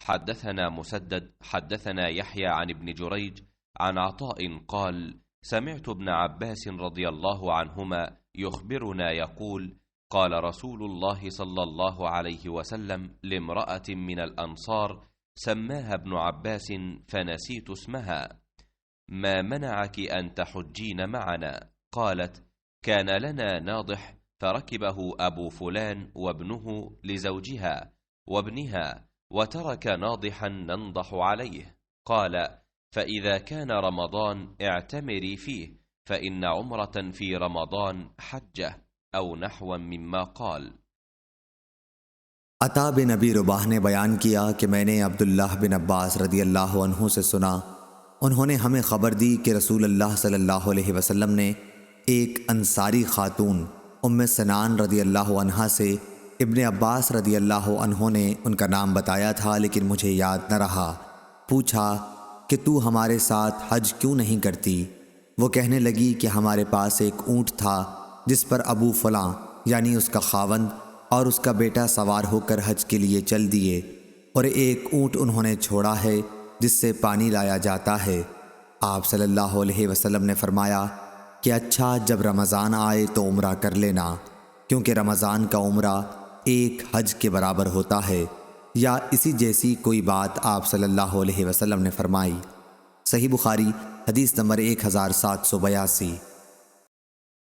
حدثنا مسدد حدثنا يحيى عن ابن جريج عن عطاء قال: سمعت ابن عباس رضي الله عنهما يخبرنا يقول: قال رسول الله صلى الله عليه وسلم لامرأة من الأنصار سماها ابن عباس فنسيت اسمها: ما منعك أن تحجين معنا؟ قالت: كان لنا ناضح فركبه أبو فلان وابنه لزوجها وابنها، وترك ناضحا ننضح عليه. قال: فإذا كان رمضان اعتمري فيه، فإن عمرة في رمضان حجة، أو نحو مما قال. अता बिन नबी रुबाह ने बयान किया कि मैंने अब्दुल्लाह बिन अब्बास रदी अल्लाह अन्हु से सुना, उन्होंने हमें ख़बर दी कि रसूल अल्लाह सल्लल्लाहु अलैहि वसल्लम ने एक अंसारी ख़ातून उम्मे सनान रदी अल्लाह अन्हा से इब्ने अब्बास रदी अल्लाह अन्हों ने उनका नाम बताया था, लेकिन मुझे याद न रहा। पूछा कि तू हमारे साथ हज क्यों नहीं करती? वो कहने लगी कि हमारे पास एक ऊँट था जिस पर अबू फलां यानी उसका खावंद और उसका बेटा सवार होकर हज के लिए चल दिए, और एक ऊँट उन्होंने छोड़ा है जिससे पानी लाया जाता है। आप सल्लल्लाहु अलैहि वसल्लम ने फरमाया कि अच्छा, जब रमज़ान आए तो उम्रा कर लेना, क्योंकि रमज़ान का उम्रा एक हज के बराबर होता है, या इसी जैसी कोई बात आप सल्लल्लाहु अलैहि वसल्लम ने फरमाई। सही बुखारी हदीस नंबर 1782।